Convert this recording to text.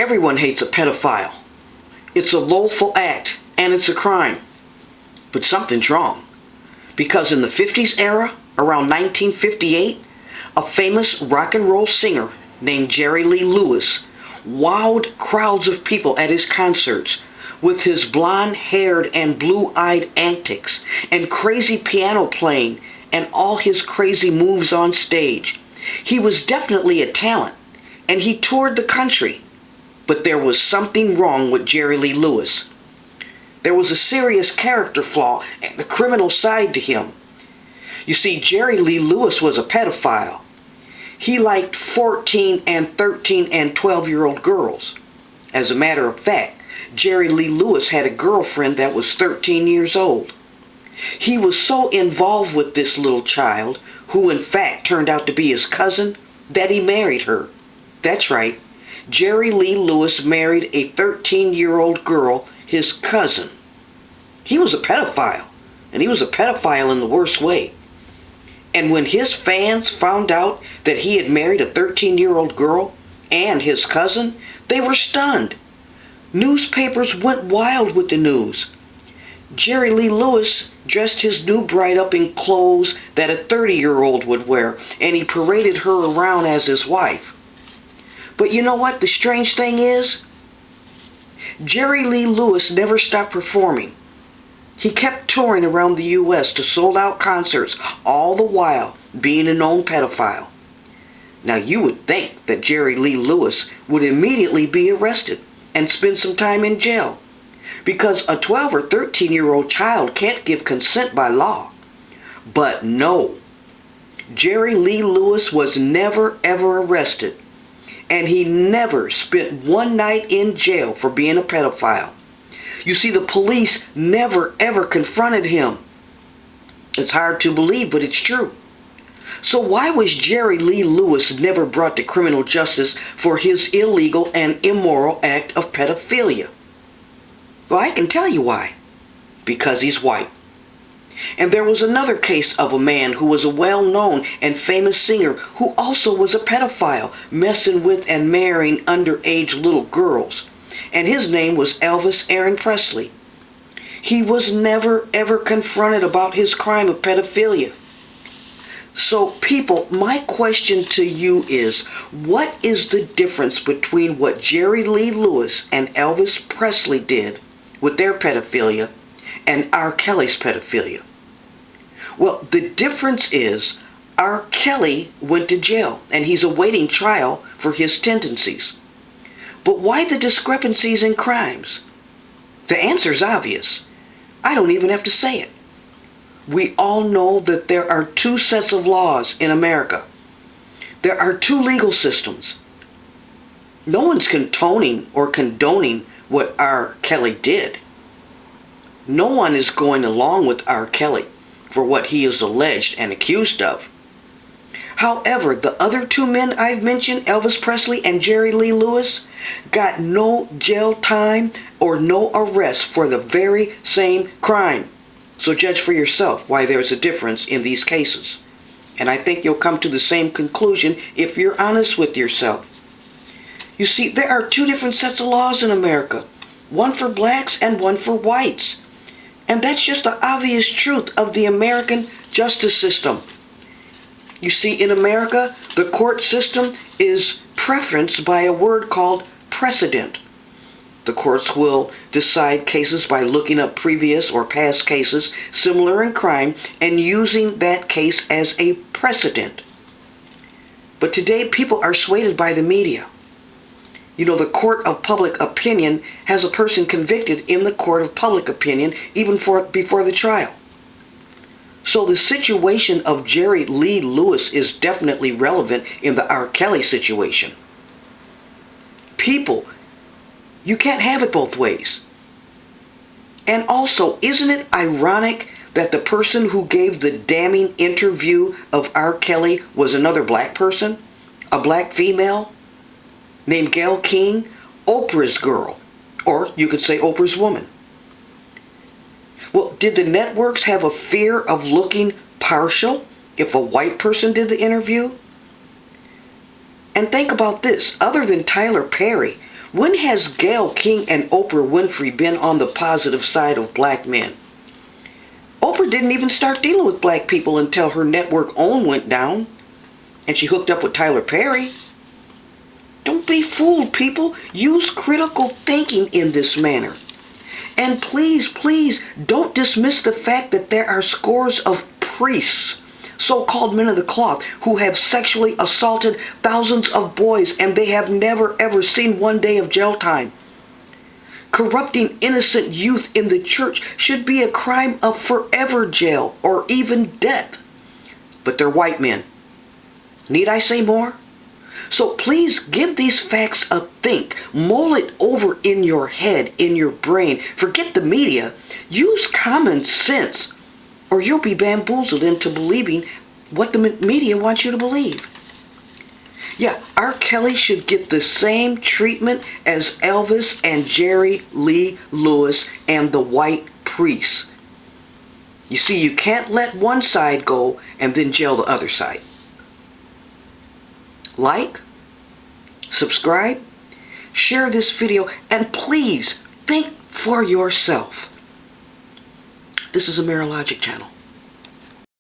Everyone hates a pedophile. It's a loathful act, and it's a crime. But something's wrong. Because in the 50s era, around 1958, a famous rock and roll singer named Jerry Lee Lewis wowed crowds of people at his concerts with his blonde-haired and blue-eyed antics and crazy piano playing and all his crazy moves on stage. He was definitely a talent, and he toured the country. But there was something wrong with Jerry Lee Lewis. There was a serious character flaw and a criminal side to him. You see, Jerry Lee Lewis was a pedophile. He liked 14 and 13 and 12-year-old girls. As a matter of fact, Jerry Lee Lewis had a girlfriend that was 13 years old. He was so involved with this little child, who in fact turned out to be his cousin, that he married her. That's right, Jerry Lee Lewis married a 13-year-old girl, his cousin. He was a pedophile, and he was a pedophile in the worst way. And when his fans found out that he had married a 13-year-old girl and his cousin, they were stunned. Newspapers went wild with the news. Jerry Lee Lewis dressed his new bride up in clothes that a 30-year-old would wear, and he paraded her around as his wife. But you know what the strange thing is? Jerry Lee Lewis never stopped performing. He kept touring around the U.S. to sold-out concerts, all the while being a known pedophile. Now you would think that Jerry Lee Lewis would immediately be arrested and spend some time in jail, because a 12 or 13-year-old child can't give consent by law. But no, Jerry Lee Lewis was never ever arrested, and he never spent one night in jail for being a pedophile. You see, the police never ever confronted him. It's hard to believe, but it's true. So why was Jerry Lee Lewis never brought to criminal justice for his illegal and immoral act of pedophilia? Well, I can tell you why. Because he's white. And there was another case of a man who was a well-known and famous singer who also was a pedophile, messing with and marrying underage little girls. And his name was Elvis Aaron Presley. He was never ever confronted about his crime of pedophilia. So people, my question to you is, what is the difference between what Jerry Lee Lewis and Elvis Presley did with their pedophilia and R. Kelly's pedophilia? Well, the difference is R. Kelly went to jail and he's awaiting trial for his tendencies. But why the discrepancies in crimes? The answer's obvious. I don't even have to say it. We all know that there are two sets of laws in America. There are two legal systems. No one's condoning what R. Kelly did. No one is going along with R. Kelly for what he is alleged and accused of. However, the other two men I've mentioned, Elvis Presley and Jerry Lee Lewis, got no jail time or no arrest for the very same crime. So judge for yourself why there's a difference in these cases. And I think you'll come to the same conclusion if you're honest with yourself. You see, there are two different sets of laws in America. One for blacks and one for whites. And that's just the obvious truth of the American justice system. You see, in America, the court system is preferenced by a word called precedent. The courts will decide cases by looking up previous or past cases similar in crime and using that case as a precedent. But today people are swayed by the media. You know, the court of public opinion has a person convicted in the court of public opinion even before the trial. So the situation of Jerry Lee Lewis is definitely relevant in the R. Kelly situation. People, you can't have it both ways. And also, isn't it ironic that the person who gave the damning interview of R. Kelly was another black person? A black female named Gayle King, Oprah's girl, or you could say Oprah's woman. Well, did the networks have a fear of looking partial if a white person did the interview? And think about this, other than Tyler Perry, When has Gayle King and Oprah Winfrey been on the positive side of black men? Oprah didn't even start dealing with black people until her network OWN went down, and she hooked up with Tyler Perry. Don't be fooled, people. Use critical thinking in this manner. And please, please, don't dismiss the fact that there are scores of priests, so-called men of the cloth, who have sexually assaulted thousands of boys, and they have never ever seen one day of jail time. Corrupting innocent youth in the church should be a crime of forever jail or even death. But they're white men. Need I say more? So please give these facts a think. Mull it over in your head, in your brain. Forget the media. Use common sense, or you'll be bamboozled into believing what the media wants you to believe. Yeah, R. Kelly should get the same treatment as Elvis and Jerry Lee Lewis and the white priests. You see, you can't let one side go and then jail the other side. Like, subscribe, share this video, and please think for yourself. This is a Mirror Logic channel.